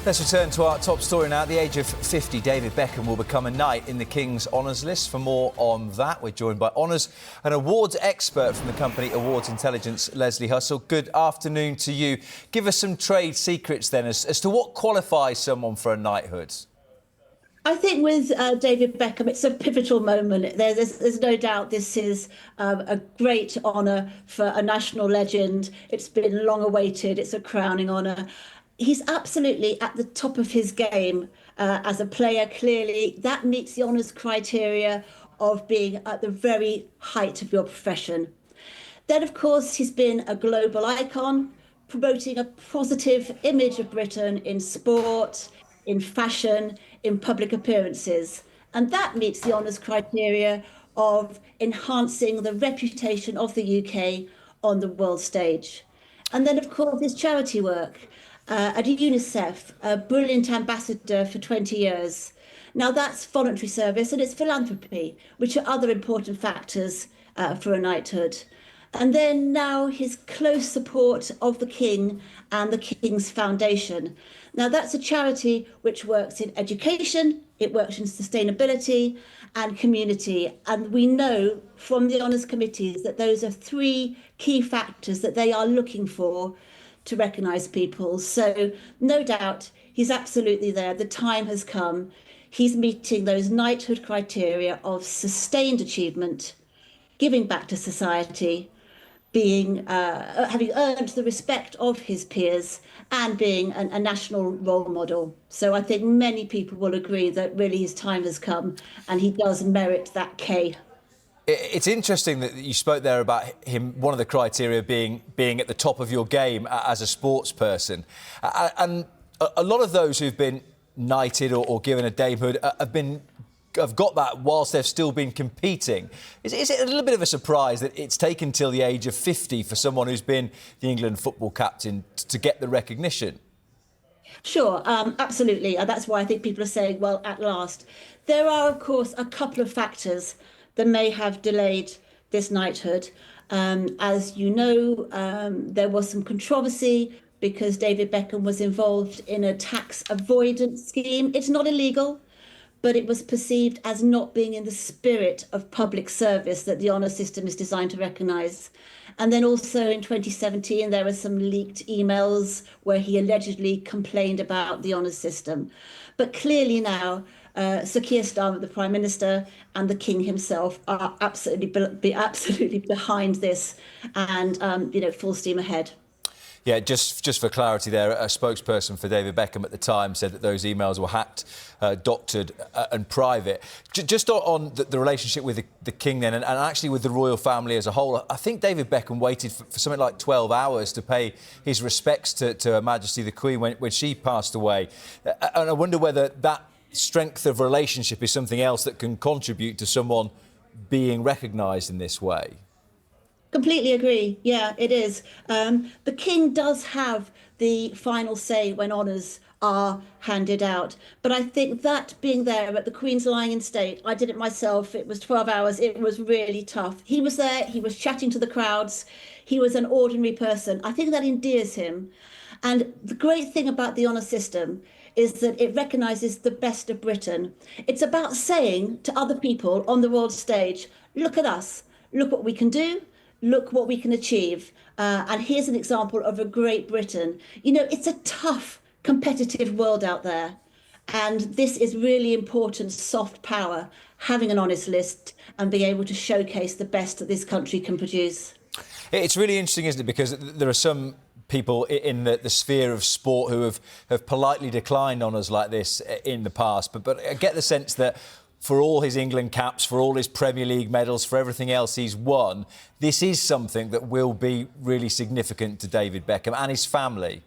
Let's return to our top story now. At the age of 50, David Beckham will become a knight in the King's Honours List. For more on that, we're joined by Honours and Awards expert from the company Awards Intelligence, Lesley Hussell. Good afternoon to you. Give us some trade secrets then as to what qualifies someone for a knighthood. I think with David Beckham, it's a pivotal moment. There's no doubt this is a great honour for a national legend. It's been long awaited. It's a crowning honour. He's absolutely at the top of his game as a player, clearly. That meets the honours criteria of being at the very height of your profession. Then, of course, he's been a global icon, promoting a positive image of Britain in sport, in fashion, in public appearances. And that meets the honours criteria of enhancing the reputation of the UK on the world stage. And then, of course, his charity work at UNICEF, a brilliant ambassador for 20 years. Now, that's voluntary service and it's philanthropy, which are other important factors for a knighthood. And then now his close support of the King and the King's Foundation. Now, that's a charity which works in education, it works in sustainability and community. And we know from the honours committees that those are three key factors that they are looking for to recognise people. So no doubt he's absolutely there. The time has come. He's meeting those knighthood criteria of sustained achievement, giving back to society, being having earned the respect of his peers and being a national role model. So I think many people will agree that really his time has come and he does merit that K. It's interesting that you spoke there about him, one of the criteria being at the top of your game as a sports person. And a lot of those who've been knighted or given a damehood have got that whilst they've still been competing. Is it a little bit of a surprise that it's taken till the age of 50 for someone who's been the England football captain to get the recognition? Sure, absolutely. And that's why I think people are saying, well, at last. There are, of course, a couple of factors that may have delayed this knighthood. As you know, there was some controversy because David Beckham was involved in a tax avoidance scheme. It's not illegal, but it was perceived as not being in the spirit of public service that the honour system is designed to recognise. And then also in 2017, there were some leaked emails where he allegedly complained about the honours system. But clearly now, Sir Keir Starmer, the Prime Minister, and the King himself are absolutely behind this and, full steam ahead. Yeah, just for clarity there, a spokesperson for David Beckham at the time said that those emails were hacked, doctored and private. Just on the relationship with the King then and actually with the royal family as a whole, I think David Beckham waited for something like 12 hours to pay his respects to Her Majesty the Queen when she passed away. And I wonder whether that strength of relationship is something else that can contribute to someone being recognised in this way. Completely agree. Yeah, it is. The King does have the final say when honours are handed out. But I think that being there at the Queen's lying in state, I did it myself. It was 12 hours. It was really tough. He was there. He was chatting to the crowds. He was an ordinary person. I think that endears him. And the great thing about the honour system is that it recognises the best of Britain. It's about saying to other people on the world stage, look at us, look what we can do, look what we can achieve. And here's an example of a great Britain. You know, it's a tough, competitive world out there. And this is really important soft power, having an honest list and being able to showcase the best that this country can produce. It's really interesting, isn't it? Because there are some people in the sphere of sport who have politely declined honours like this in the past. But I get the sense that for all his England caps, for all his Premier League medals, for everything else he's won, this is something that will be really significant to David Beckham and his family.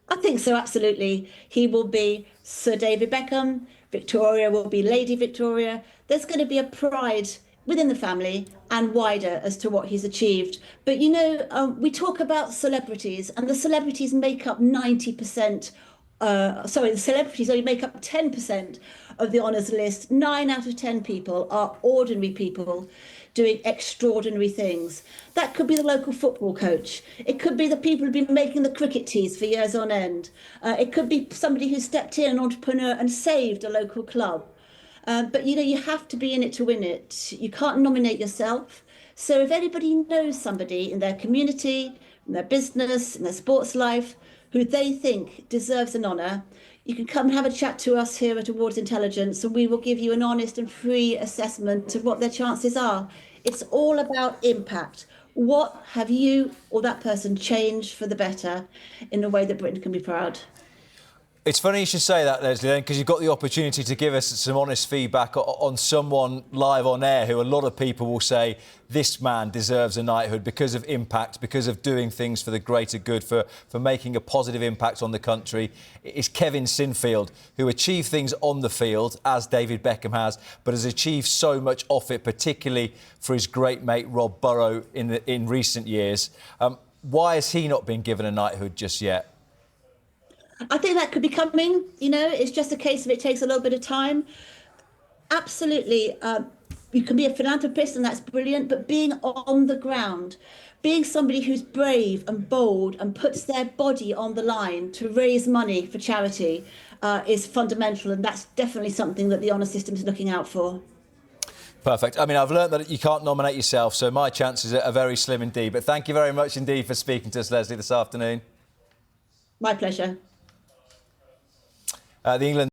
I think so, absolutely. He will be Sir David Beckham, Victoria will be Lady Victoria. There's going to be a pride within the family and wider as to what he's achieved. But, you know, we talk about celebrities and the celebrities make up 90%. The celebrities only make up 10% of the honours list. 9 out of 10 people are ordinary people doing extraordinary things. That could be the local football coach. It could be the people who've been making the cricket tees for years on end. It could be somebody who stepped in, an entrepreneur, and saved a local club. But you have to be in it to win it. You can't nominate yourself. So if anybody knows somebody in their community, in their business, in their sports life, who they think deserves an honour, you can come and have a chat to us here at Awards Intelligence, and we will give you an honest and free assessment of what their chances are. It's all about impact. What have you or that person changed for the better in a way that Britain can be proud? It's funny you should say that, Lesley, because you've got the opportunity to give us some honest feedback on someone live on air who a lot of people will say this man deserves a knighthood because of impact, because of doing things for the greater good, for making a positive impact on the country. It's Kevin Sinfield, who achieved things on the field, as David Beckham has, but has achieved so much off it, particularly for his great mate Rob Burrow in recent years. Why has he not been given a knighthood just yet? I think that could be coming. It's just a case of it takes a little bit of time. Absolutely. You can be a philanthropist and that's brilliant, but being on the ground, being somebody who's brave and bold and puts their body on the line to raise money for charity is fundamental. And that's definitely something that the honour system is looking out for. Perfect. I mean, I've learned that you can't nominate yourself, so my chances are very slim indeed. But thank you very much indeed for speaking to us, Lesley, this afternoon. My pleasure. The England